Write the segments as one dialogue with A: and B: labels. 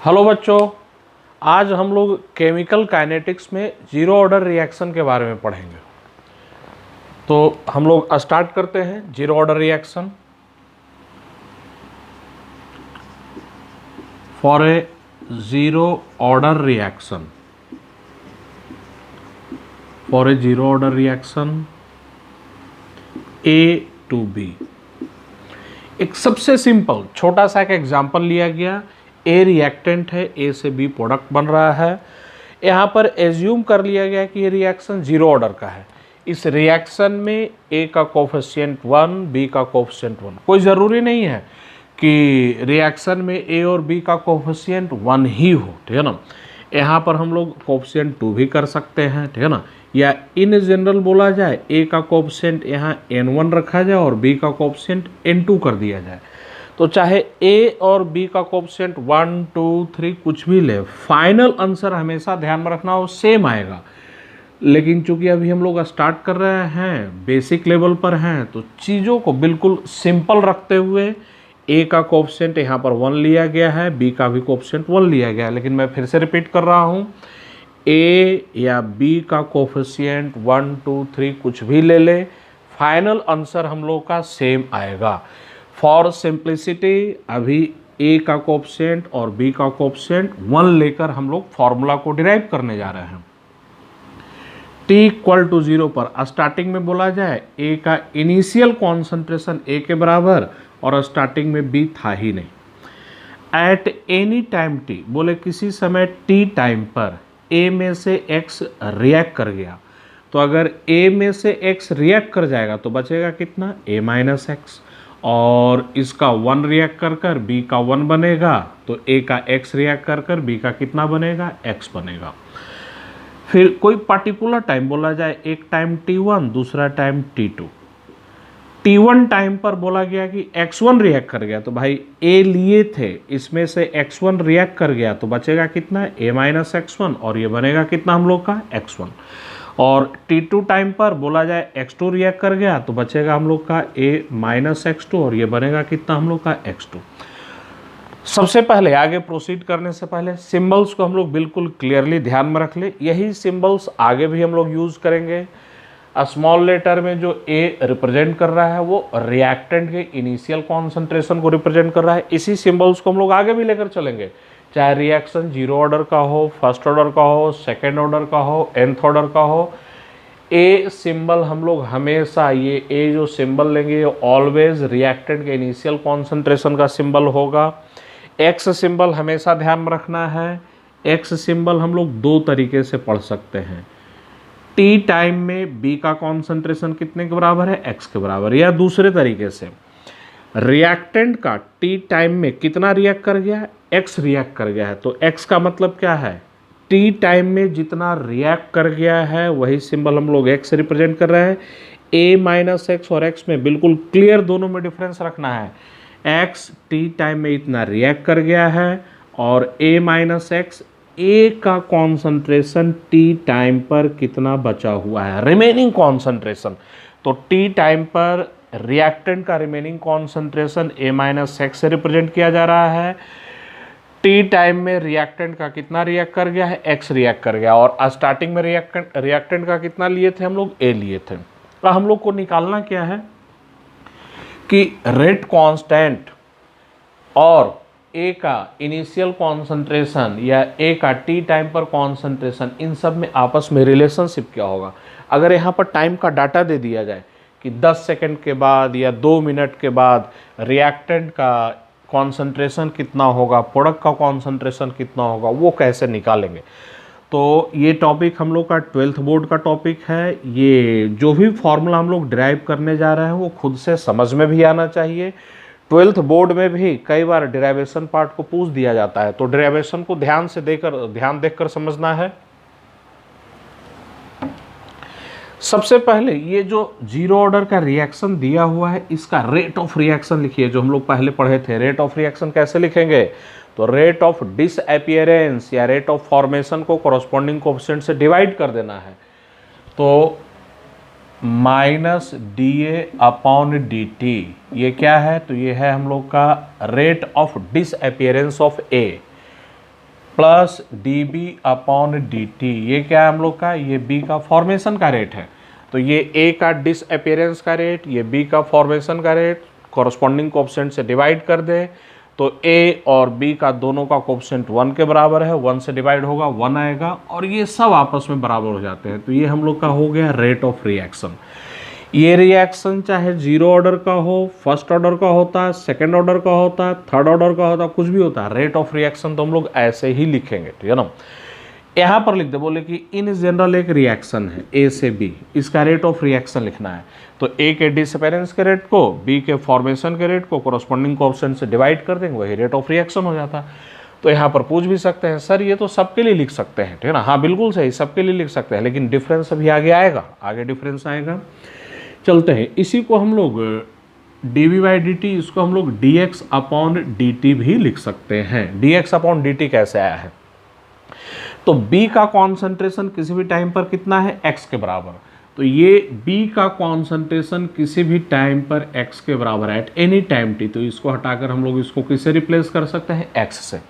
A: Hello बच्चों, आज हम लोग केमिकल काइनेटिक्स में जीरो ऑर्डर रिएक्शन के बारे में पढ़ेंगे। तो हम लोग स्टार्ट करते हैं। Zero order reaction for a zero order reaction, for a zero order reaction A to B. एक सबसे सिंपल छोटा सा एक एग्जांपल लिया गया। ए रिएक्टेंट है, ए से बी प्रोडक्ट बन रहा है। यहाँ पर एज्यूम कर लिया गया कि ये रिएक्शन जीरो ऑर्डर का है। इस रिएक्शन में ए का कोफिशिएंट 1, बी का कोफिशिएंट 1। कोई ज़रूरी नहीं है कि रिएक्शन में ए और बी का कोफिशिएंट 1 ही हो, ठीक है ना। यहाँ पर हम लोग कोफिशिएंट 2 भी कर सकते हैं, ठीक है ना। या इन जनरल बोला जाए, ए का कोफिशिएंट यहाँ n1 रखा जाए और बी का कोफिशिएंट n2 कर दिया जाए। तो चाहे ए और बी का कोफिशिएंट 1, 2, 3 कुछ भी ले, फाइनल आंसर हमेशा ध्यान में रखना हो सेम आएगा। लेकिन चूंकि अभी हम लोग स्टार्ट कर रहे हैं, बेसिक लेवल पर हैं, तो चीज़ों को बिल्कुल सिंपल रखते हुए ए का कोफिशिएंट यहाँ पर 1 लिया गया है, बी का भी कोफिशिएंट 1 लिया गया है। लेकिन मैं फिर से रिपीट कर रहा हूँ, ए या बी का कोफिशिएंट 1, 2, 3 कुछ भी ले ले, फाइनल आंसर हम लोग का सेम आएगा। फॉर सिंप्लिसिटी अभी ए का कोफिशिएंट और बी का कोफिशिएंट 1 लेकर हम लोग फॉर्मूला को डिराइव करने जा रहे हैं। t इक्वल टू 0 पर स्टार्टिंग में बोला जाए, ए का इनिशियल कॉन्सेंट्रेशन ए के बराबर और स्टार्टिंग में बी था ही नहीं। एट एनी टाइम टी, बोले किसी समय टी टाइम पर ए में से x रिएक्ट कर गया, तो अगर a में से x रिएक्ट कर जाएगा तो बचेगा कितना, a माइनस एक्स। और इसका 1 रिएक्ट कर कर b का 1 बनेगा, तो a का x रिएक्ट कर कर b का कितना बनेगा, x बनेगा। फिर कोई पर्टिकुलर टाइम बोला जाए, एक टाइम t1, दूसरा टाइम t2। t1 टाइम पर बोला गया कि x1 रिएक्ट कर गया, तो भाई a लिए थे, इसमें से x1 रिएक्ट कर गया तो बचेगा कितना, a माइनस x1, और ये बनेगा कितना हम लोग का, x1। और t2 टाइम पर बोला जाए x2 रिएक्ट कर गया तो बचेगा हम लोग का a माइनस x2, और ये बनेगा कितना हम लोग का, x2। सबसे पहले आगे प्रोसीड करने से पहले सिंबल्स को हम लोग बिल्कुल क्लियरली ध्यान में रख ले। यही सिंबल्स आगे भी हम लोग यूज़ करेंगे। स्मॉल लेटर में जो ए रिप्रेजेंट कर रहा है वो रिएक्टेंट के इनिशियल कॉन्सेंट्रेशन को रिप्रेजेंट कर रहा है। इसी सिंबल्स को हम लोग आगे भी लेकर चलेंगे, चाहे रिएक्शन जीरो ऑर्डर का हो, फर्स्ट ऑर्डर का हो, सेकेंड ऑर्डर का हो, nth ऑर्डर का हो। ए सिंबल हम लोग हमेशा, ये ए जो सिंबल लेंगे ये ऑलवेज रिएक्टेंट के इनिशियल कॉन्सेंट्रेशन का सिंबल होगा। एक्स सिंबल हमेशा ध्यान में रखना है। एक्स सिंबल हम लोग दो तरीके से पढ़ सकते हैं। टी टाइम में बी का कॉन्सेंट्रेशन कितने के बराबर है, एक्स के बराबर। या दूसरे तरीके से रिएक्टेंट का टी टाइम में कितना रिएक्ट कर गया है, एक्स रिएक्ट कर गया है। तो एक्स का मतलब क्या है, टी टाइम में जितना रिएक्ट कर गया है वही सिंबल हम लोग एक्स रिप्रेजेंट कर रहे हैं। ए माइनस एक्स और एक्स में बिल्कुल क्लियर दोनों में डिफरेंस रखना है। एक्स टी टाइम में इतना रिएक्ट कर गया है और ए माइनस एक्स, ए का कॉन्सेंट्रेशन टी टाइम पर कितना बचा हुआ है, रिमेनिंग कॉन्सेंट्रेशन। तो टी टाइम पर रिएक्टेंट का remaining concentration A minus x से रिप्रेजेंट किया जा रहा है। टी टाइम में रिएक्टेंट का कितना रिएक्ट कर गया है, एक्स रिएक्ट कर गया। और स्टार्टिंग में रिएक्टेंट का कितना लिए थे हम लोग, ए लिए थे। तो हम लोग को निकालना क्या है कि रेट कांस्टेंट और ए का इनिशियल कॉन्सेंट्रेशन या ए का टी टाइम पर कॉन्सेंट्रेशन, इन सब में आपस में रिलेशनशिप क्या होगा। अगर यहाँ पर टाइम का डाटा दे दिया जाए कि 10 सेकंड के बाद या 2 मिनट के बाद रिएक्टेंट का कॉन्सेंट्रेशन कितना होगा, प्रोडक्ट का कॉन्सेंट्रेशन कितना होगा, वो कैसे निकालेंगे। तो ये टॉपिक हम लोग का 12th बोर्ड का टॉपिक है। ये जो भी फॉर्मूला हम लोग ड्राइव करने जा रहे हैं वो खुद से समझ में भी आना चाहिए। 12th बोर्ड में भी कई बार डेरिवेशन पार्ट को पूछ दिया जाता है, तो डेरिवेशन को ध्यान देखकर समझना है। सबसे पहले ये जो जीरो ऑर्डर का रिएक्शन दिया हुआ है, इसका रेट ऑफ रिएक्शन लिखिए, जो हम लोग पहले पढ़े थे। रेट ऑफ रिएक्शन कैसे लिखेंगे, तो रेट ऑफ डिसअपियरेंस या रेट ऑफ फॉर्मेशन को कॉरस्पॉन्डिंग कोएफिशिएंट से डिवाइड कर देना है। तो minus D A upon D t, ये क्या है, तो ये है हम लोग का rate of disappearance of A. Plus d B upon D t. ये क्या है हम लोग का, ये बी का फॉर्मेशन का रेट है, तो ये ए का डिसअपियरेंस का रेट, ये बी का फॉर्मेशन का रेट, कॉरस्पॉन्डिंग कोएफिशिएंट से डिवाइड कर दें तो ए और बी का दोनों का कोएफिशिएंट 1 के बराबर है, 1 से डिवाइड होगा 1 आएगा, और ये सब आपस में बराबर हो जाते हैं। तो ये हम लोग का हो गया रेट ऑफ रिएक्शन। ये रिएक्शन चाहे जीरो ऑर्डर का हो, फर्स्ट ऑर्डर का होता है, सेकेंड ऑर्डर का होता है, थर्ड ऑर्डर का होता है, कुछ भी होता है, रेट ऑफ रिएक्शन तो हम लोग ऐसे ही लिखेंगे, ठीक है ना। यहाँ पर लिख दे, बोले कि इन जनरल एक रिएक्शन है ए से बी, इसका रेट ऑफ रिएक्शन लिखना है, तो ए के डिसअपियरेंस के रेट को बी के फॉर्मेशन के रेट को कॉरस्पॉन्डिंग कोएफिशिएंट से डिवाइड कर देंगे, वही रेट ऑफ रिएक्शन हो जाता है। तो यहाँ पर पूछ भी सकते हैं सर ये तो सबके लिए लिख सकते हैं, ठीक है ना। हाँ बिल्कुल सही, सबके लिए लिख सकते हैं, लेकिन डिफरेंस अभी आगे आएगा, आगे डिफरेंस आएगा। चलते हैं, इसी को हम लोग d V by D T, इसको हम लोग d x upon D t भी लिख सकते हैं। D x upon D t कैसे आया है, तो B का कॉन्सेंट्रेशन किसी भी टाइम पर कितना है, x के बराबर, तो ये B का कॉन्सेंट्रेशन किसी भी टाइम पर x के बराबर है, एट एनी टाइम t, तो इसको हटाकर हम लोग इसको किससे रिप्लेस कर सकते हैं, x से।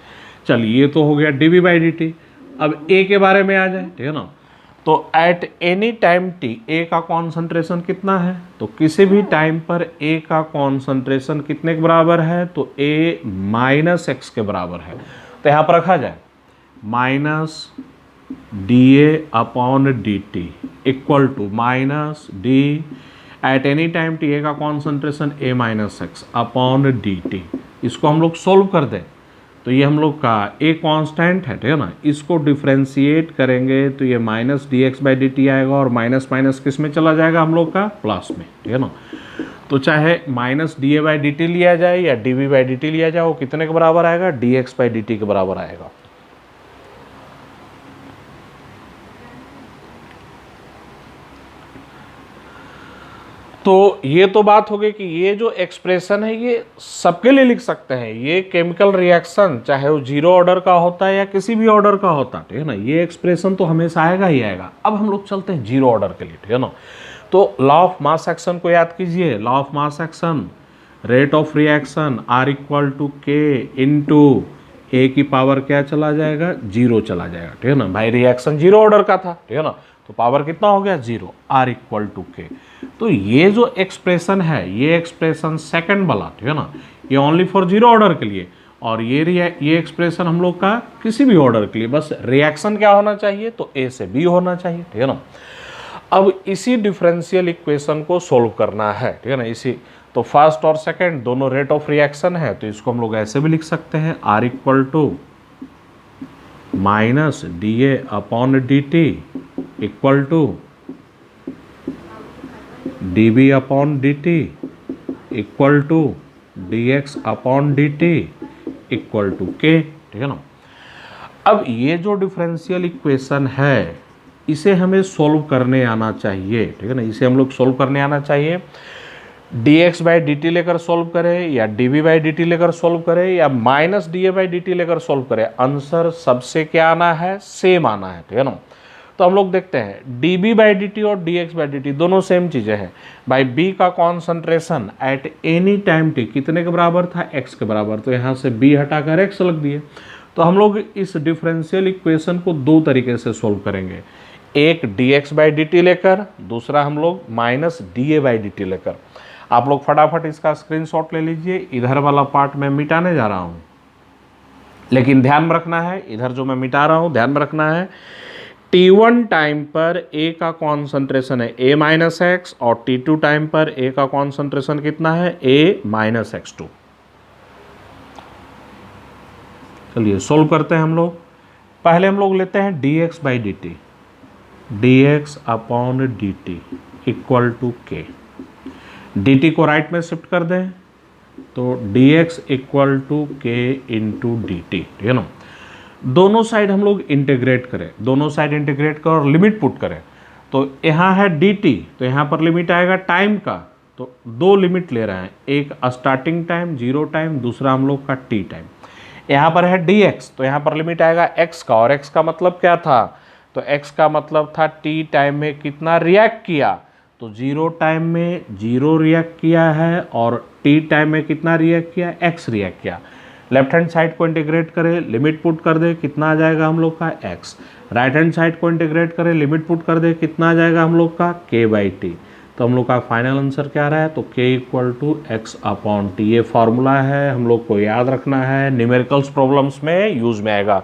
A: चलिए ये तो हो गया dV बाई डी टी। अब A के बारे में आ जाए, ठीक है ना, तो eight any time t A का कॉन्सेंट्रेशन कितना है, तो किसी भी टाइम पर A का कॉन्सेंट्रेशन कितने के बराबर है, तो A माइनस एक्स के बराबर है, तो यहाँ पर रखा जाए minus D A upon D T equal to minus D at any time T A का concentration A minus X upon D T. इसको हम लोग सोल्व कर दें तो ये हम लोग का ए कांस्टेंट है, ठीक है ना, इसको डिफ्रेंशिएट करेंगे तो ये minus D x by D T आएगा, और माइनस माइनस किस में चला जाएगा हम लोग का, प्लस में, ठीक है ना। तो चाहे minus D A by D t लिया जाए या d V by D t लिया जाए, वो कितने के बराबर आएगा, d x by D t के बराबर आएगा। तो ये तो बात हो गई कि ये जो एक्सप्रेशन है ये सबके लिए लिख सकते हैं, ये केमिकल रिएक्शन चाहे वो जीरो ऑर्डर का होता है या किसी भी ऑर्डर का होता है, ठीक है ना, ये एक्सप्रेशन तो हमेशा आएगा ही आएगा। अब हम लोग चलते हैं जीरो ऑर्डर के लिए, ठीक है ना। तो लॉ ऑफ मास एक्शन को याद कीजिए, law of mass action, rate of reaction R equal to K into A की पावर क्या चला जाएगा, जीरो चला जाएगा, ठीक है ना। भाई रिएक्शन जीरो ऑर्डर का था, ठीक है ना, तो पावर कितना हो गया, जीरो, आर इक्वल टू के। तो ये जो एक्सप्रेशन है, ये एक्सप्रेशन सेकंड वाला, ठीक है ना, ये ओनली फॉर जीरो ऑर्डर के लिए, और ये एक्सप्रेशन हम लोग का किसी भी ऑर्डर के लिए, बस रिएक्शन क्या होना चाहिए, तो ए से बी होना चाहिए, ठीक है ना। अब इसी डिफरेंशियल इक्वेशन को सोल्व करना है, ठीक है ना, इसी, तो फर्स्ट और सेकंड दोनों रेट ऑफ रिएक्शन है, तो इसको हम लोग ऐसे भी लिख सकते हैं, R equal to minus D A upon D T equal to d B upon D T equal to d x upon D T equal to K, ठीक है ना। अब ये जो डिफरेंशियल इक्वेशन है इसे हमें सोल्व करने आना चाहिए, ठीक है ना, इसे हम लोग सोल्व करने आना चाहिए। D x by D t लेकर सोल्व करें या d V by D t लेकर सोल्व करें या minus D A by D t लेकर सोल्व करें, आंसर सबसे क्या आना है, सेम आना है, ठीक है ना। तो हम लोग देखते हैं D B by D T और D x by D T दोनों सेम चीज़ें हैं। भाई बी का concentration at any time T कितने के बराबर था, एक्स के बराबर, तो यहाँ से बी हटाकर एक्स लग दिए। तो हम लोग इस डिफरेंशियल इक्वेशन को दो तरीके से सोल्व करेंगे, एक D x by D t लेकर, दूसरा हम लोग minus D A by D t लेकर। आप लोग फटाफट इसका स्क्रीनशॉट ले लीजिए, इधर वाला पार्ट मैं मिटाने जा रहा हूँ, लेकिन ध्यान में रखना है, इधर जो मैं मिटा रहा हूँ ध्यान में रखना है, T1 टाइम पर A का कॉन्सेंट्रेशन है A माइनस एक्स, और T2 टाइम पर A का कॉन्सेंट्रेशन कितना है, A माइनस एक्स टू। चलिए सोल्व करते हैं हम लोग। पहले हम लोग लेते हैं d x by D t, d x upon D T equal to K. D t को राइट में शिफ्ट कर दें तो d x equal to K into d t, ठीक है ना। दोनों साइड हम लोग इंटीग्रेट करें, दोनों साइड इंटीग्रेट कर और लिमिट पुट करें, तो यहाँ है डी टी, तो यहाँ पर लिमिट आएगा टाइम का, तो दो लिमिट ले रहे हैं, एक स्टार्टिंग टाइम जीरो टाइम, दूसरा हम लोग का टी टाइम। यहाँ पर है डी एक्स, तो यहाँ पर लिमिट आएगा एक्स का, और एक्स का मतलब क्या था, तो एक्स का मतलब था टी टाइम में कितना रिएक्ट किया, तो जीरो टाइम में जीरो रिएक्ट किया है, और टी टाइम में कितना रिएक्ट किया, एक्स रिएक्ट किया। लेफ्ट हैंड साइड को इंटीग्रेट करें, लिमिट पुट कर दे, कितना आ जाएगा हम लोग का x। राइट हैंड साइड को इंटीग्रेट करें, लिमिट पुट कर दे, कितना आ जाएगा हम लोग का k/t। तो हम लोग का फाइनल आंसर क्या रहा है, तो k = x/t। ये फॉर्मूला है, हम लोग को याद रखना है, न्यूमेरिकल्स प्रॉब्लम्स में यूज में आएगा।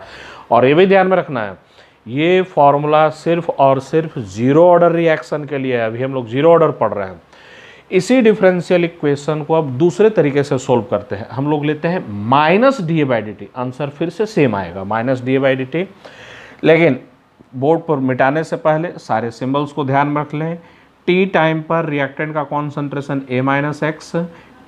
A: और ये भी ध्यान में रखना है, ये फॉर्मूला सिर्फ और सिर्फ जीरो ऑर्डर रिएक्शन के लिए है। अभी हम लोग जीरो ऑर्डर पढ़ रहे हैं। इसी डिफरेंशियल इक्वेशन को अब दूसरे तरीके से सोल्व करते हैं। हम लोग लेते हैं -dA/dt, आंसर फिर से सेम आएगा -dA/dt। लेकिन बोर्ड पर मिटाने से पहले सारे सिंबल्स को ध्यान में रख लें। t टाइम पर रिएक्टेंट का कॉन्सेंट्रेशन A-x,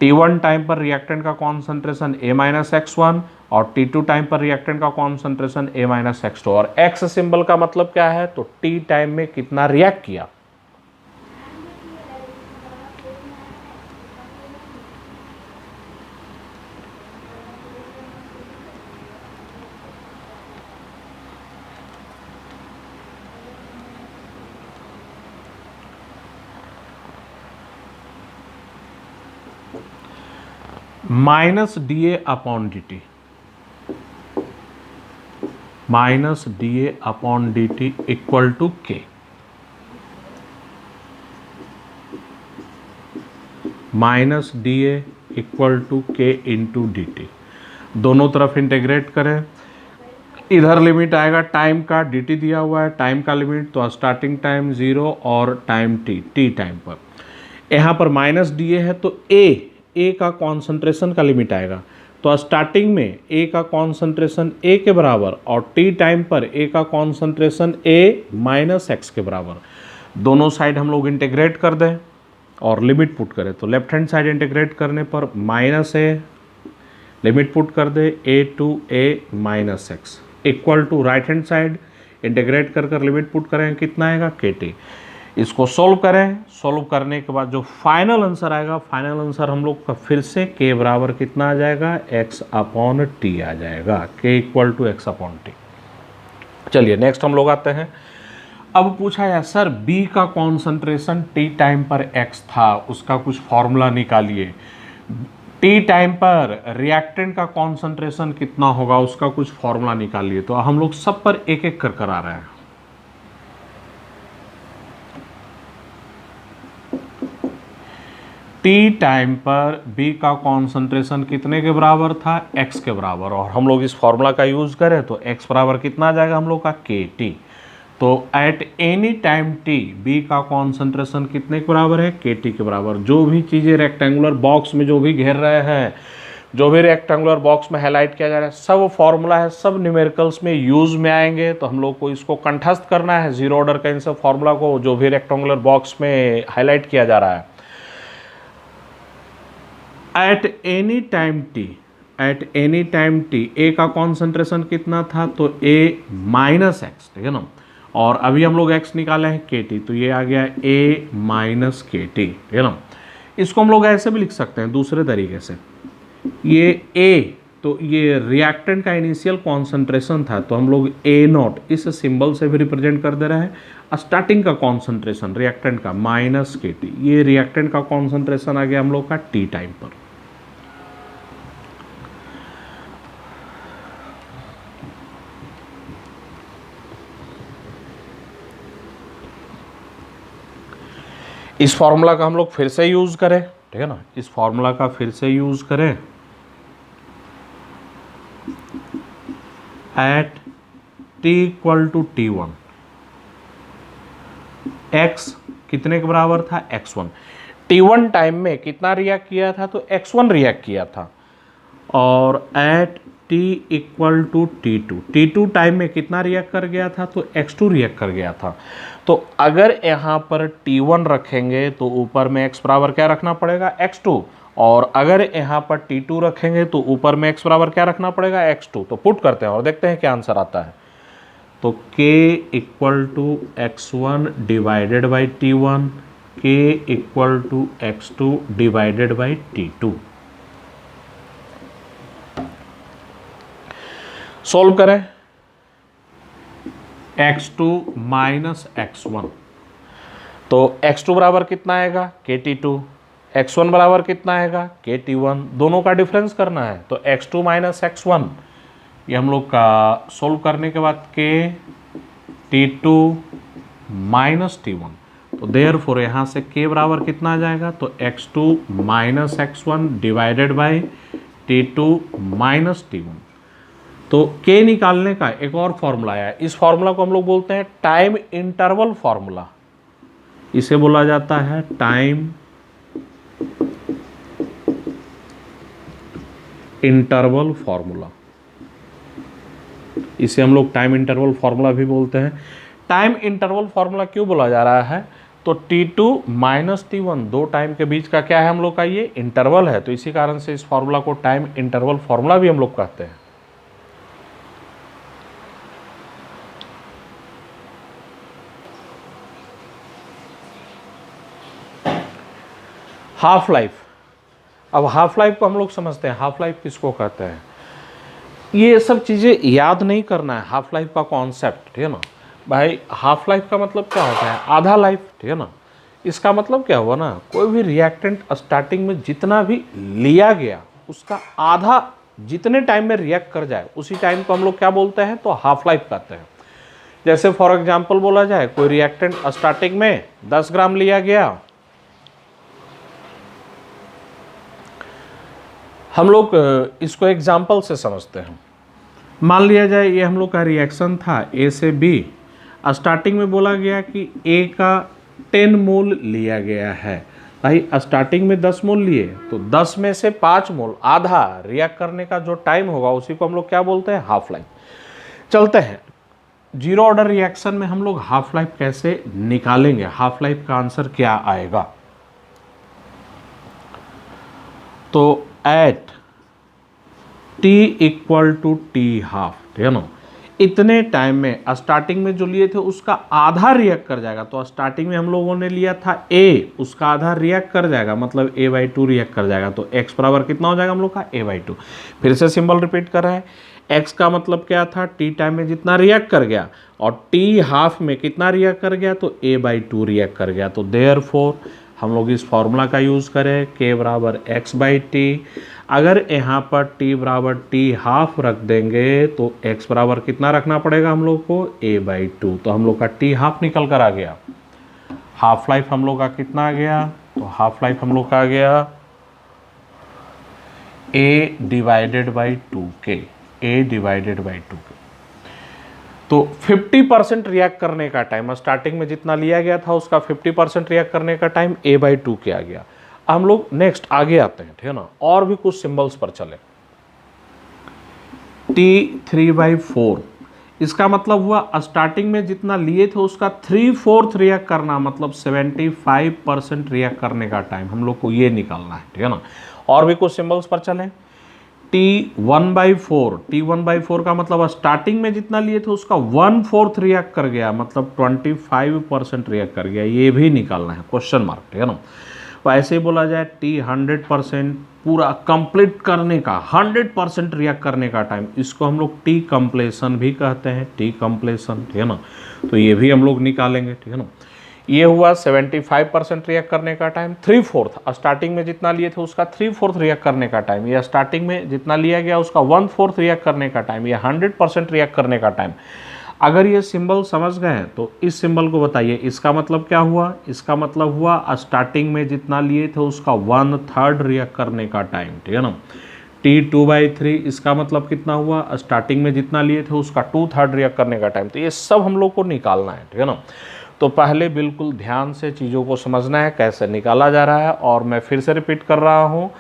A: t1 टाइम पर रिएक्टेंट का कॉन्सेंट्रेशन A-x1 और t2 टाइम पर रिएक्टेंट का कॉन्सेंट्रेशन A-x2। और x सिंबल का मतलब क्या है, तो t टाइम में कितना रिएक्ट किया। -dA/dt, -dA/dt equal to k। -dA equal to k into dt। दोनों तरफ इंटीग्रेट करें, इधर लिमिट आएगा टाइम का, dt दिया हुआ है टाइम का लिमिट, तो स्टार्टिंग टाइम 0 और टाइम t टाइम पर। यहाँ पर -dA है तो a का कॉन्सेंट्रेशन का लिमिट आएगा, तो स्टार्टिंग में a का कॉन्सेंट्रेशन a के बराबर और t टाइम पर a का कॉन्सेंट्रेशन A-x के बराबर। दोनों साइड हम लोग इंटीग्रेट कर दें और लिमिट पुट करें, तो लेफ्ट हैंड साइड इंटीग्रेट करने पर -a, लिमिट पुट कर दे A/A-x equal to right hand side integrate कर लिमिट पुट करें, कितना आएगा kt। इसको सोल्व करें, सोल्व करने के बाद जो फाइनल आंसर आएगा, फाइनल आंसर हम लोग का फिर से k बराबर कितना आ जाएगा, x/t आ जाएगा, k = x/t। चलिए नेक्स्ट हम लोग आते हैं। अब पूछा है सर B का कॉन्सेंट्रेशन t टाइम पर x था, उसका कुछ फॉर्मूला निकालिए। t टाइम पर रिएक्टेंट का कॉन्सेंट्रेशन कितना होगा, उसका कुछ फॉर्मूला निकालिए। तो हम लोग सब पर एक एक कर आ रहे हैं। t टाइम पर B का कॉन्सेंट्रेशन कितने के बराबर था, x के बराबर, और हम लोग इस फॉर्मूला का यूज करें तो x बराबर कितना आ जाएगा हम लोग का kt। तो eight any time t B का कॉन्सेंट्रेशन कितने के बराबर है, kt के बराबर। जो भी चीज़ें रेक्टेंगुलर बॉक्स में जो भी घेर रहे हैं, जो भी रेक्टेंगुलर बॉक्स में हाईलाइट किया जा रहा है, सब फॉर्मूला है, सब न्यूमेरिकल्स में यूज में आएंगे। तो हम लोग को इसको कंठस्थ करना है, जीरो ऑर्डर का इन सब फॉर्मूला को जो भी रेक्टेंगुलर बॉक्स में हाईलाइट किया जा रहा है। Eight any time t A का कॉन्सेंट्रेशन कितना था, तो A-x, ठीक है ना। और अभी हम लोग x निकाले हैं kt, तो ये आ गया A-kt, ठीक है ना। इसको हम लोग ऐसे भी लिख सकते हैं दूसरे तरीके से, ये A, तो ये रिएक्टेंट का इनिशियल कॉन्सेंट्रेशन था, तो हम लोग A0 इस सिंबल से भी रिप्रेजेंट कर दे रहे हैं। स्टार्टिंग का कॉन्सेंट्रेशन रिएक्टेंट का -kt, ये रिएक्टेंट का कॉन्सेंट्रेशन आ गया हम लोग का t टाइम पर। इस फॉर्मूला का हम लोग फिर से यूज करें, ठीक है ना, इस फॉर्मूला का फिर से यूज करें। एट t = t1, x कितने के बराबर था, x1। t1 टाइम में कितना रिएक्ट किया था, तो x1 रिएक्ट किया था। और एट t = t2 टाइम में कितना रिएक्ट कर गया था, तो x2 रिएक्ट कर गया था। तो अगर यहाँ पर t1 रखेंगे तो ऊपर में x बराबर क्या रखना पड़ेगा, x2, और अगर यहाँ पर t2 रखेंगे तो ऊपर में x बराबर क्या रखना पड़ेगा, x2। तो पुट करते हैं और देखते हैं क्या आंसर आता है। तो k = x1 divided by t1, k = x2 divided by t2। Solve करें, x2 - x1, तो x2 बराबर कितना आएगा, kt2, x1 बराबर कितना आएगा KT1, दोनों का डिफरेंस करना है तो x2 माइनस x1, ये हम लोग का सोल्व करने के बाद KT2 माइनस T1, तो देयरफॉर यहाँ से K बराबर कितना आ जाएगा तो x2 minus x1 divided by T2 minus T1। तो K निकालने का एक और फॉर्मूला है, इस फॉर्मूला को हम लोग बोलते हैं टाइम इंटरवल फॉर्मूला, इसे बोला जाता है टाइम इंटरवल फॉर्मूला, इसे हम लोग टाइम इंटरवल फॉर्मूला भी बोलते हैं। टाइम इंटरवल फॉर्मूला क्यों बोला जा रहा है तो T2 माइनस T1 दो टाइम के बीच का क्या है हम लोग का ये इंटरवल है, तो इसी कारण से इस फॉर्मूला को टाइम इंटरवल फॉर्मूला भी हम लोग कहते हैं। हाफ लाइफ, अब हाफ लाइफ को हम लोग समझते हैं, हाफ लाइफ किसको कहते हैं, ये सब चीज़ें याद नहीं करना है, हाफ लाइफ का कॉन्सेप्ट, ठीक है ना भाई। हाफ लाइफ का मतलब क्या होता है, आधा लाइफ, ठीक है ना। इसका मतलब क्या हुआ ना, कोई भी रिएक्टेंट स्टार्टिंग में जितना भी लिया गया उसका आधा जितने टाइम में रिएक्ट कर जाए उसी टाइम को हम लोग क्या बोलते हैं तो हाफ लाइफ कहते हैं। जैसे फॉर एग्जांपल बोला जाए, कोई रिएक्टेंट स्टार्टिंग में 10 ग्राम लिया गया, हम लोग इसको एग्जाम्पल से समझते हैं। मान लिया जाए ये हम लोग का रिएक्शन था A से B, स्टार्टिंग में बोला गया कि A का 10 मोल लिया गया है, भाई स्टार्टिंग में 10 मोल लिए तो 10 में से 5 मोल आधा रिएक्ट करने का जो टाइम होगा उसी को हम लोग क्या बोलते हैं हाफ लाइफ। चलते हैं जीरो ऑर्डर रिएक्शन में हम लोग हाफ लाइफ कैसे निकालेंगे, हाफ लाइफ का आंसर क्या आएगा। तो at T equal to T half, ठीक है ना, इतने टाइम में स्टार्टिंग में जो लिए थे उसका आधा रिएक्ट कर जाएगा, तो स्टार्टिंग में हम लोगों ने लिया था A, उसका आधा रिएक्ट कर जाएगा मतलब A/2 रिएक्ट कर जाएगा, तो x बराबर कितना हो जाएगा हम लोग का A/2। फिर से सिंबल रिपीट कर रहे हैं, x का मतलब क्या था T टाइम में जितना रिएक्ट कर गया और T हाफ में कितना रिएक्ट कर गया तो A/2 रिएक्ट कर गया, तो देयरफॉर हम लोग इस फॉर्मूला का यूज़ करें K बराबर x/T। अगर यहाँ पर T बराबर T हाफ रख देंगे तो x बराबर कितना रखना पड़ेगा हम लोग को A/2, तो हम लोग का T हाफ निकल कर आ गया। हाफ लाइफ हम लोग का कितना आ गया तो हाफ लाइफ हम लोग का आ गया A/2K, A/2K। तो 50% रिएक्ट करने का टाइम स्टार्टिंग में जितना लिया गया था उसका 50% रिएक्ट करने का टाइम A/2 आ गया। हम लोग नेक्स्ट आगे आते हैं, ठीक है ना, और भी कुछ सिंबल्स पर चले। T3/4, इसका मतलब हुआ स्टार्टिंग में जितना लिए थे उसका 3/4 रिएक्ट करना, मतलब 75% रिएक्ट करने का टाइम हम लोग को ये निकालना है, ठीक है ना। और भी कुछ सिंबल्स पर चलें। T1/4, T1/4 का मतलब स्टार्टिंग में जितना लिए थे उसका 1/4 रिएक्ट कर गया, मतलब 25% रिएक्ट कर गया, ये भी निकालना है, क्वेश्चन मार्क, ठीक है ना। तो ऐसे ही बोला जाए T 100% पूरा कंप्लीट करने का 100% रिएक्ट करने का टाइम, इसको हम लोग T कंप्लेशन भी कहते हैं, T कंप्लेशन, ठीक है ना। तो ये भी हम लोग निकालेंगे, ठीक है ना। ये हुआ 75% रिएक्ट करने का टाइम, 3/4 स्टार्टिंग में जितना लिए थे उसका 3/4 रिएक्ट करने का टाइम, या स्टार्टिंग में जितना लिया गया उसका 1/4 रिएक्ट करने का टाइम, या 100% रिएक्ट करने का टाइम। अगर ये सिंबल समझ गए हैं तो इस सिंबल को बताइए, इसका मतलब क्या हुआ, इसका मतलब हुआ स्टार्टिंग में जितना लिए थे उसका 1/3 रिएक्ट करने का टाइम, ठीक है ना। T2/3 इसका मतलब कितना हुआ, स्टार्टिंग में जितना लिए थे उसका 2/3 रिएक्ट करने का टाइम। तो ये सब हम लोग को निकालना है, ठीक है ना। तो पहले बिल्कुल ध्यान से चीज़ों को समझना है कैसे निकाला जा रहा है, और मैं फिर से रिपीट कर रहा हूँ,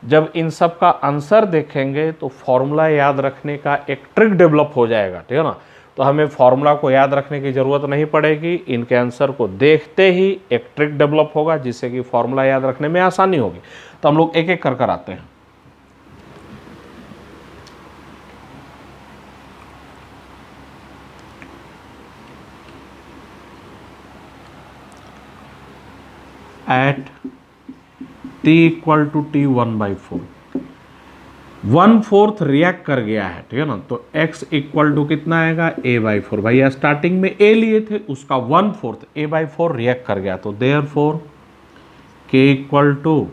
A: जब इन सब का आंसर देखेंगे तो फॉर्मूला याद रखने का एक ट्रिक डेवलप हो जाएगा, ठीक है ना। तो हमें फॉर्मूला को याद रखने की ज़रूरत नहीं पड़ेगी, इनके आंसर को देखते ही एक ट्रिक डेवलप होगा जिससे कि फॉर्मूला याद रखने में आसानी होगी। तो हम लोग एक एक कर आते हैं। At T equal to T1/4, 1/4 react कर गया है, ठीक है ना। तो x इक्वल टू कितना आएगा A/4, भाई स्टार्टिंग में A लिए थे उसका 1/4 A/4 रिएक्ट कर गया, तो therefore K equal to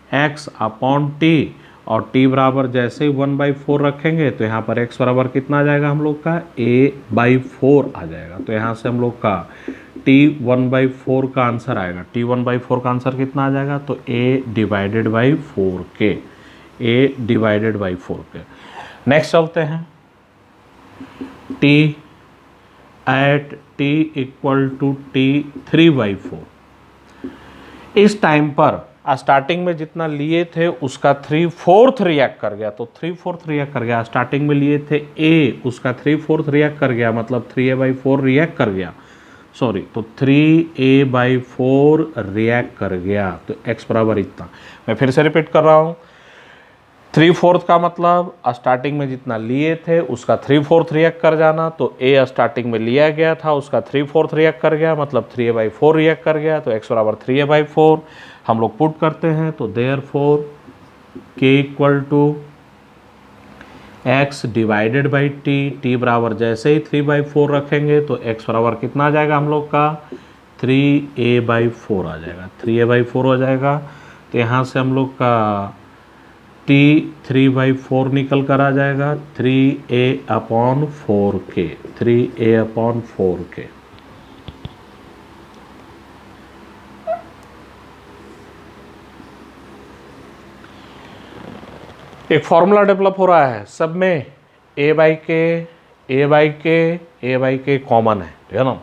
A: x upon t, और t बराबर जैसे ही 1/4 रखेंगे तो यहाँ पर x बराबर कितना आ जाएगा हम लोग का a/4 आ जाएगा। तो यहाँ से हम लोग का t 1/4 का आंसर आएगा। t 1/4 का आंसर कितना आ जाएगा? तो a/4 के। नेक्स्ट चलते हैं, t at t equal to t 3/4। इस टाइम पर स्टार्टिंग में जितना लिए थे उसका 3/4 रिएक्ट कर गया, तो 3/4 रिएक्ट कर गया। स्टार्टिंग में लिए थे a, उसका 3/4 रिएक्ट कर गया, मतलब 3a/4 रिएक्ट कर गया, सॉरी, तो 3a/4 रिएक्ट कर गया। तो x बराबर इतना। मैं फिर से रिपीट कर रहा हूँ, 3/4 का मतलब स्टार्टिंग में जितना लिए थे उसका 3/4 रिएक्ट कर जाना। तो a स्टार्टिंग में लिया गया था, उसका 3/4 रिएक्ट कर गया, मतलब 3a/4 रिएक्ट कर गया। तो x बराबर 3a/4 हम लोग पुट करते हैं। तो therefore k equal to x divided by t बराबर जैसे ही 3/4 रखेंगे तो x बराबर कितना आ जाएगा हम लोग का? 3a/4 आ जाएगा, 3a/4 हो जाएगा। तो यहाँ से हम लोग का t 3/4 निकल कर आ जाएगा, 3a/4k, 3a/4k। एक फॉर्मूला डेवलप हो रहा है, सब में a/k कॉमन है, ठीक है ना।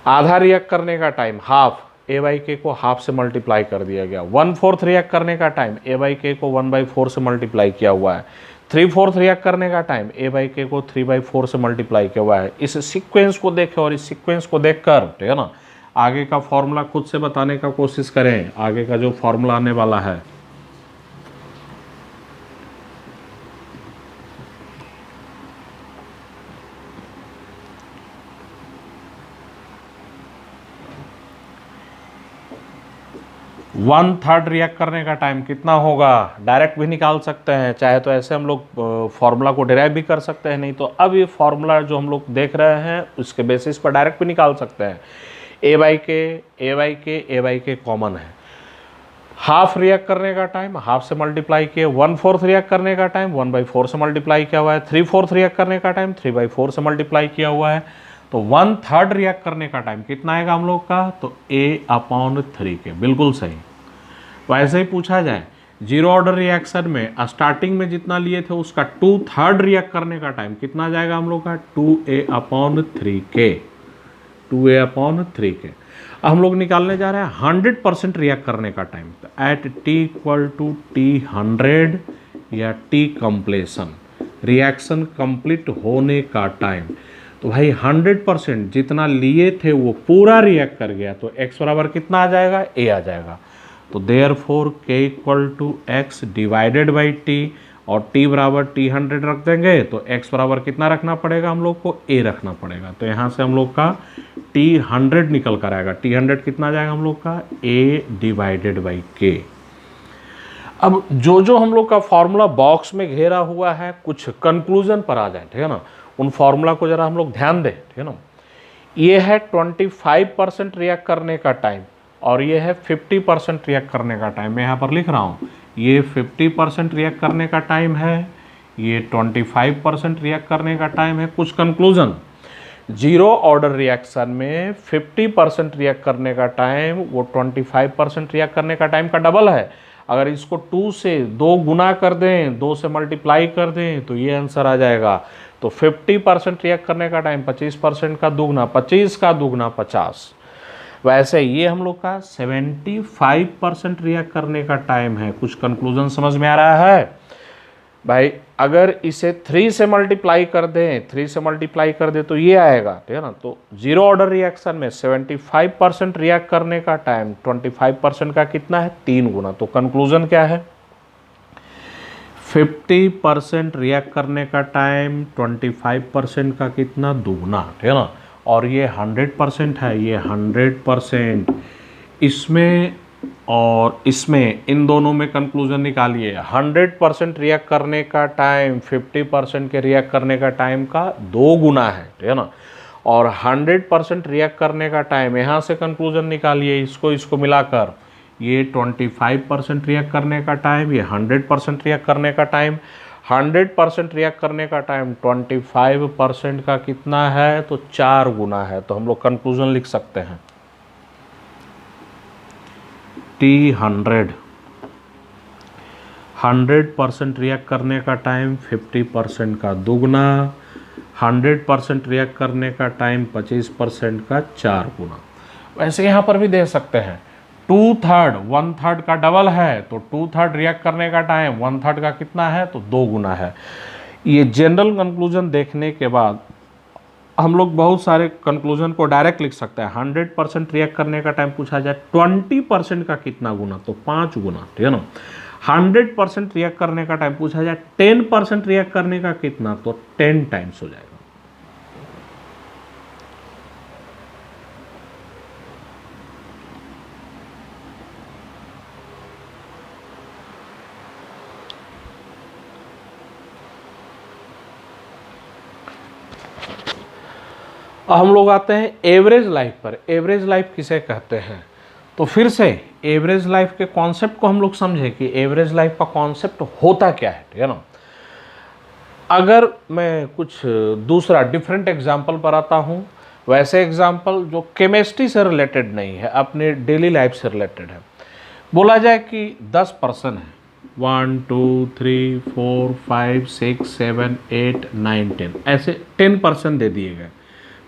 A: आधा रिएक्ट करने का टाइम हाफ, a/k को हाफ से मल्टीप्लाई कर दिया गया। 1/4 रिएक्ट करने का टाइम a/k को 1/4 से मल्टीप्लाई किया हुआ है। 3/4 रिएक्ट करने का टाइम a/k को 3/4 से मल्टीप्लाई किया हुआ है। इस सीक्वेंस को देखें और इस सीक्वेंस को देखकर, ठीक है ना, आगे का फॉर्मूला खुद से बताने का कोशिश करें, आगे का जो फॉर्मूला आने वाला है। वन थर्ड रिएक्ट करने का टाइम कितना होगा? डायरेक्ट भी निकाल सकते हैं, चाहे तो ऐसे हम लोग फॉर्मूला को डिराइव भी कर सकते हैं, नहीं तो अब ये फॉर्मूला जो हम लोग देख रहे हैं उसके बेसिस पर डायरेक्ट भी निकाल सकते हैं। a/k कॉमन है। हाफ रिएक्ट करने का टाइम हाफ से मल्टीप्लाई किए, 1/4 रिएक्ट करने का टाइम 1/4 से मल्टीप्लाई किया हुआ है, 3/4 रिएक्ट करने का टाइम 3/4 से मल्टीप्लाई किया हुआ है। तो 1/3 रिएक्ट करने का टाइम कितना आएगा हम लोग का? तो a/3k, बिल्कुल सही। वैसे ही पूछा जाए जीरो ऑर्डर रिएक्शन में स्टार्टिंग में जितना लिए थे उसका 2/3 रिएक्ट करने का टाइम कितना जाएगा हम लोग का? 2a/3k, 2a/3k। अब हम लोग निकालने जा रहे हैं 100% रिएक्ट करने का टाइम। तो at t equal to t100 या t कंप्लीशन, रिएक्शन कंप्लीट होने का टाइम। तो भाई 100% जितना लिए थे वो पूरा रिएक्ट कर गया, तो x बराबर कितना आ जाएगा? a आ जाएगा। तो therefore k equal to x divided by t, और t बराबर t100 रख देंगे तो x बराबर कितना रखना पड़ेगा हम लोग को? a रखना पड़ेगा। तो यहाँ से हम लोग का t100 निकल कर आएगा। t100 कितना आ जाएगा हम लोग का? a divided by k। अब जो जो हम लोग का फॉर्मूला बॉक्स में घेरा हुआ है, कुछ कंक्लूजन पर आ जाए, ठीक है ना, उन फॉर्मूला को जरा हम लोग ध्यान दें, ठीक है ना। ये है 25% रिएक्ट करने का टाइम और ये है 50% रिएक्ट करने का टाइम। मैं यहाँ पर लिख रहा हूँ, ये 50% रिएक्ट करने का टाइम है, ये 25% रिएक्ट करने का टाइम है। कुछ कंक्लूजन, जीरो ऑर्डर रिएक्शन में 50% रिएक्ट करने का टाइम वो 25% रिएक्ट करने का टाइम का डबल है। अगर इसको 2 से 2 गुना कर दें, 2 से मल्टीप्लाई कर दें तो ये आंसर आ जाएगा। तो 50% रिएक्ट करने का टाइम 25% का दुगना, 25 का दुगना 50। वैसे ये हम लोग का 75% रिएक्ट करने का टाइम है। कुछ कंक्लूजन समझ में आ रहा है भाई? अगर इसे 3 से मल्टीप्लाई कर दें, 3 से मल्टीप्लाई कर दें तो ये आएगा, ठीक है ना। तो जीरो ऑर्डर रिएक्शन में 75% रिएक्ट करने का टाइम 25% का कितना है? 3 गुना। तो कंक्लूजन क्या है? 50% रिएक्ट करने का टाइम 25% का कितना? दुगना, ठीक है ना। और ये 100% है, ये 100%। इसमें और इसमें, इन दोनों में कंक्लूजन निकालिए। 100% रिएक्ट करने का टाइम 50% के रिएक्ट करने का टाइम का 2 गुना है, ठीक है ना। और 100% रिएक्ट करने का टाइम, यहाँ से कंक्लूजन निकालिए, इसको मिलाकर ये 25% रिएक्ट करने का टाइम, ये 100% रिएक्ट करने का टाइम। 100% रिएक्ट करने का टाइम 25% का कितना है, तो 4 गुना है। तो हम लोग कंक्लूजन लिख सकते हैं T100 100% रिएक्ट करने का टाइम 50% का दुगना, 100% रिएक्ट करने का टाइम 25% का 4 गुना। वैसे यहाँ पर भी दे सकते हैं 2/3 1/3 का डबल है, तो 2/3 रिएक्ट करने का टाइम 1/3 का कितना है, तो 2 गुना है। ये जनरल कंक्लूजन देखने के बाद हम लोग बहुत सारे कंक्लूजन को डायरेक्ट लिख सकते हैं। 100% रिएक्ट करने का टाइम पूछा जाए 20% का कितना गुना, तो 5 गुना, ठीक है ना। 100% रिएक्ट करने का टाइम पूछा जाए 10% रिएक्ट करने का कितना, तो 10 टाइम्स हो जाएगा। हम लोग आते हैं एवरेज लाइफ पर। एवरेज लाइफ किसे कहते हैं, तो फिर से एवरेज लाइफ के कॉन्सेप्ट को हम लोग समझे कि एवरेज लाइफ का कॉन्सेप्ट होता क्या है, ठीक है ना। अगर मैं कुछ दूसरा डिफरेंट एग्जांपल पर आता हूँ, वैसे एग्जांपल जो केमिस्ट्री से रिलेटेड नहीं है, अपने डेली लाइफ से रिलेटेड है। बोला जाए कि 10 पर्सन है, 1 2 3 4 5 6 7 8 9 10, ऐसे 10 पर्सन दे दिए गए।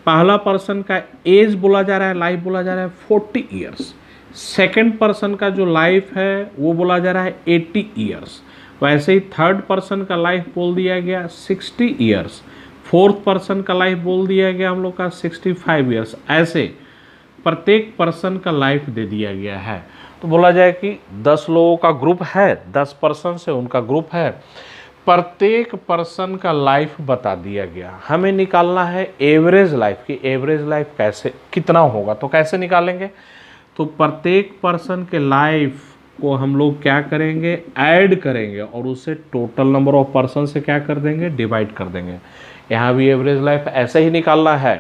A: पहला पर्सन का एज बोला जा रहा है, लाइफ बोला जा रहा है 40 ईयर्स। सेकेंड पर्सन का जो लाइफ है वो बोला जा रहा है 80 ईयर्स। वैसे ही थर्ड पर्सन का लाइफ बोल दिया गया 60 ईयर्स। फोर्थ पर्सन का लाइफ बोल दिया गया हम लोग का 65 ईयर्स। ऐसे प्रत्येक पर्सन का लाइफ दे दिया गया है। तो बोला जाए कि 10 लोगों का ग्रुप है, 10 पर्सन से उनका ग्रुप है, प्रत्येक पर्सन का लाइफ बता दिया गया। हमें निकालना है एवरेज लाइफ की। एवरेज लाइफ कैसे, कितना होगा, तो कैसे निकालेंगे, तो प्रत्येक पर्सन के लाइफ को हम लोग क्या करेंगे, ऐड करेंगे और उसे टोटल नंबर ऑफ पर्सन से क्या कर देंगे, डिवाइड कर देंगे। यहाँ भी एवरेज लाइफ ऐसे ही निकालना है।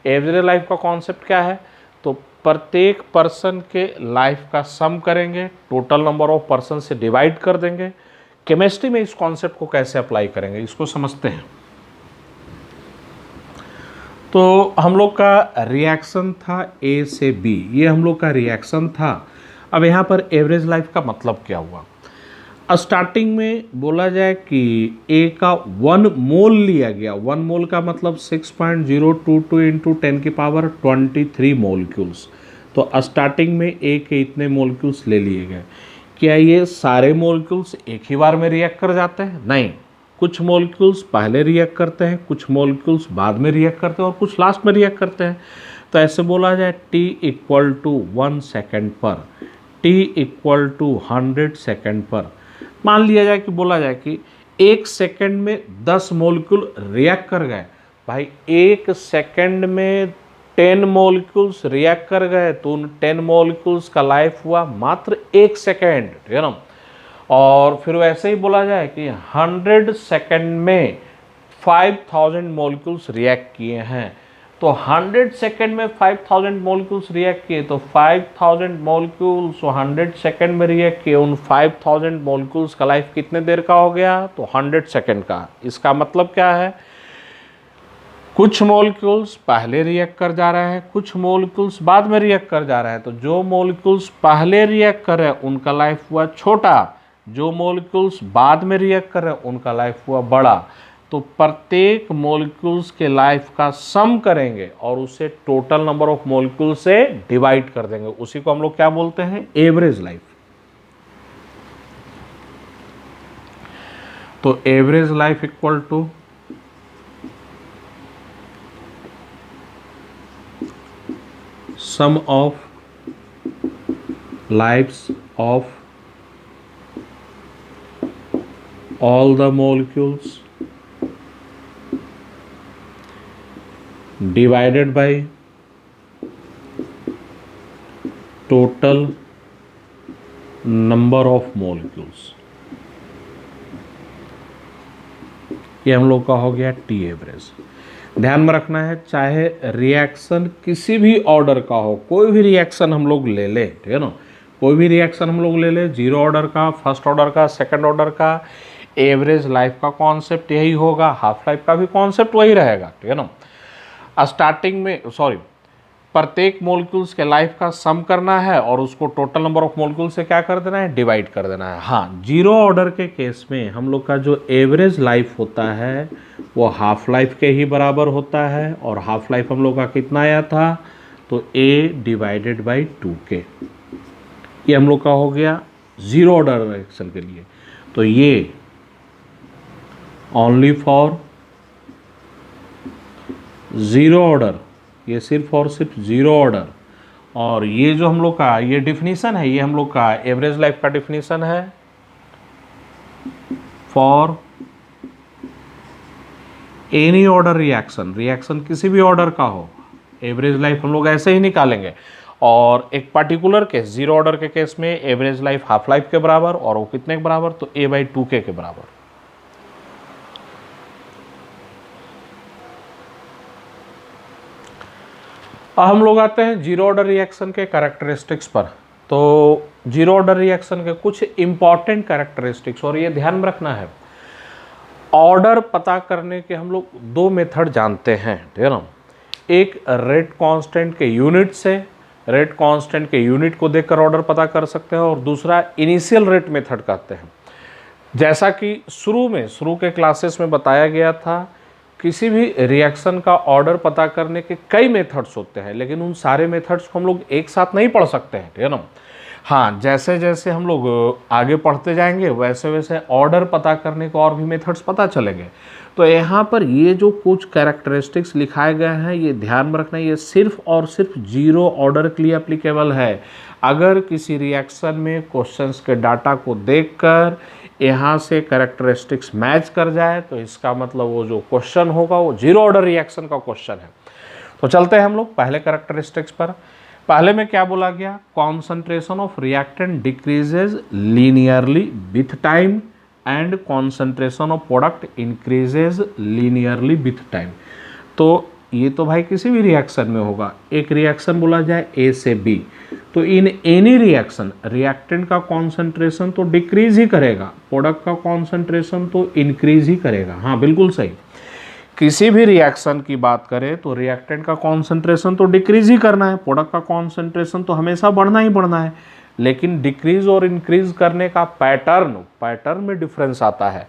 A: एवरेज लाइफ का कॉन्सेप्ट क्या है, तो प्रत्येक पर्सन के लाइफ का सम करेंगे, टोटल नंबर ऑफ पर्सन से डिवाइड कर देंगे। केमिस्ट्री में इस कॉन्सेप्ट को कैसे अप्लाई करेंगे, इसको समझते हैं। तो हम लोग का रिएक्शन था ए से बी, ये हम लोग का रिएक्शन था। अब यहाँ पर एवरेज लाइफ का मतलब क्या हुआ, स्टार्टिंग में बोला जाए कि ए का 1 मोल लिया गया। 1 मोल का मतलब 6.022 इंटू 10 की पावर 23 मोलिक्यूल्स। तो स्टार्टिंग में ए के इतने मोलिक्यूल्स ले लिए गए। क्या ये सारे मोलिक्यूल्स एक ही बार में रिएक्ट कर जाते हैं, नहीं। कुछ मोलिक्यूल्स पहले रिएक्ट करते हैं, कुछ मोलिक्यूल्स बाद में रिएक्ट करते हैं और कुछ लास्ट में रिएक्ट करते हैं। तो ऐसे बोला जाए T = 1 सेकेंड पर, T = 100 सेकेंड पर। मान लिया जाए कि बोला जाए कि 1 सेकेंड में 10 मोलिक्यूल रिएक्ट कर गए। भाई 1 सेकेंड में 10 मोलिक्यूल्स रिएक्ट कर गए, तो उन 10 मोलिक्यूल्स का लाइफ हुआ मात्र 1 सेकेंड, ठीक है ना। और फिर वैसे ही बोला जाए कि 100 सेकेंड में 5000 मोलिक्यूल्स रिएक्ट किए हैं। तो 100 सेकेंड में 5000 मोलिक्यूल्स रिएक्ट किए, तो 5000 मोलिक्यूल्स 100 सेकेंड में रिएक्ट किए। उन 5000 मोलिक्यूल्स का लाइफ कितने देर का हो गया, तो 100 सेकेंड का। इसका मतलब क्या है, कुछ मोलिक्यूल्स पहले रिएक्ट कर जा रहे हैं, कुछ मोलिक्यूल्स बाद में रिएक्ट कर जा रहे हैं। तो जो मोलिक्यूल्स पहले रिएक्ट कर रहे हैं उनका लाइफ हुआ छोटा, जो मोलिक्यूल्स बाद में रिएक्ट कर रहे हैं उनका लाइफ हुआ बड़ा। तो प्रत्येक मोलिक्यूल्स के लाइफ का सम करेंगे और उसे टोटल नंबर ऑफ मोलिक्यूल से डिवाइड कर देंगे। उसी को हम लोग क्या बोलते हैं, एवरेज लाइफ। तो average life equal to sum of lives of all the molecules divided by total number of molecules। ये हम लोग का हो गया टी एवरेज। ध्यान में रखना है, चाहे रिएक्शन किसी भी ऑर्डर का हो, कोई भी रिएक्शन हम लोग ले लें, ठीक है ना, कोई भी रिएक्शन हम लोग ले ले, जीरो ऑर्डर का, फर्स्ट ऑर्डर का, सेकंड ऑर्डर का, एवरेज लाइफ का कॉन्सेप्ट यही होगा, हाफ लाइफ का भी कॉन्सेप्ट वही रहेगा, ठीक है ना। स्टार्टिंग में प्रत्येक मोलिक्यूल्स के लाइफ का सम करना है और उसको टोटल नंबर ऑफ मोलिक्यूल से क्या कर देना है, डिवाइड कर देना है। हाँ, जीरो ऑर्डर के केस में हम लोग का जो एवरेज लाइफ होता है वो हाफ लाइफ के ही बराबर होता है, और हाफ लाइफ हम लोग का कितना आया था, तो A/2K, ये हम लोग का हो गया जीरो ऑर्डर रिएक्शन के लिए। तो ये ओनली फॉर जीरो ऑर्डर, ये सिर्फ और सिर्फ जीरो ऑर्डर। और ये जो हम लोग का ये डिफिनीशन है, ये हम लोग का एवरेज लाइफ का डिफिनीशन है for any order reaction, reaction किसी भी ऑर्डर का हो, एवरेज लाइफ हम लोग ऐसे ही निकालेंगे। और एक पर्टिकुलर केस, जीरो ऑर्डर के केस में एवरेज लाइफ हाफ लाइफ के बराबर, और वो कितने के बराबर, तो A/2K के बराबर। अब हम लोग आते हैं जीरो ऑर्डर रिएक्शन के कैरेक्टरिस्टिक्स पर। तो जीरो ऑर्डर रिएक्शन के कुछ इंपॉर्टेंट कैरेक्टरिस्टिक्स, और ये ध्यान में रखना है, ऑर्डर पता करने के हम लोग दो मेथड जानते हैं, ठीक है ना। एक रेट कांस्टेंट के यूनिट से, रेट कांस्टेंट के यूनिट को देखकर ऑर्डर पता कर सकते हैं, और दूसरा इनिशियल रेट मेथड कहते हैं। जैसा कि शुरू के क्लासेस में बताया गया था, किसी भी रिएक्शन का ऑर्डर पता करने के कई मेथड्स होते हैं, लेकिन उन सारे मेथड्स को हम लोग एक साथ नहीं पढ़ सकते हैं, ठीक है ना। हाँ, जैसे जैसे हम लोग आगे पढ़ते जाएंगे वैसे वैसे ऑर्डर पता करने के और भी मेथड्स पता चलेंगे। तो यहाँ पर ये जो कुछ कैरेक्टरिस्टिक्स लिखाए गए हैं, ये ध्यान में रखना, ये सिर्फ और सिर्फ जीरो ऑर्डर के लिए एप्लीकेबल है। अगर किसी रिएक्शन में क्वेश्चंस के डाटा को देखकर यहाँ से कैरेक्टरिस्टिक्स मैच कर जाए, तो इसका मतलब वो जो क्वेश्चन होगा वो जीरो ऑर्डर रिएक्शन का क्वेश्चन है। तो चलते हैं हम लोग पहले कैरेक्टरिस्टिक्स पर। पहले में क्या बोला गया, concentration of reactant decreases linearly with time and concentration of product increases linearly with time. तो ये तो भाई किसी भी रिएक्शन में होगा। एक रिएक्शन बोला जाए A से B, तो इन एनी रिएक्शन रिएक्टेंट का कॉन्सेंट्रेशन तो डिक्रीज ही करेगा, प्रोडक्ट का कॉन्सेंट्रेशन तो इंक्रीज ही करेगा। हाँ, बिल्कुल सही। किसी भी रिएक्शन की बात करें तो रिएक्टेंट का कॉन्सेंट्रेशन तो डिक्रीज ही करना है, प्रोडक्ट का कॉन्सेंट्रेशन तो हमेशा बढ़ना ही बढ़ना है। लेकिन डिक्रीज और इंक्रीज करने का पैटर्न में डिफरेंस आता है।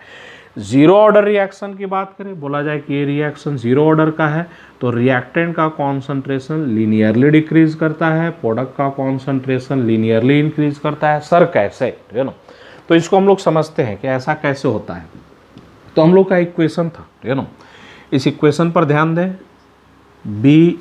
A: जीरो ऑर्डर रिएक्शन की बात करें, बोला जाए कि ये रिएक्शन जीरो ऑर्डर का है, तो रिएक्टेंट का कॉन्सेंट्रेशन लीनियरली डिक्रीज करता है, प्रोडक्ट का कॉन्सेंट्रेशन लीनियरली इंक्रीज करता है। सर कैसे, ठीक है ना। तो इसको हम लोग समझते हैं कि ऐसा कैसे होता है। तो हम लोग का इक्वेशन था, ठीक है ना। इस इक्वेशन पर ध्यान दें, B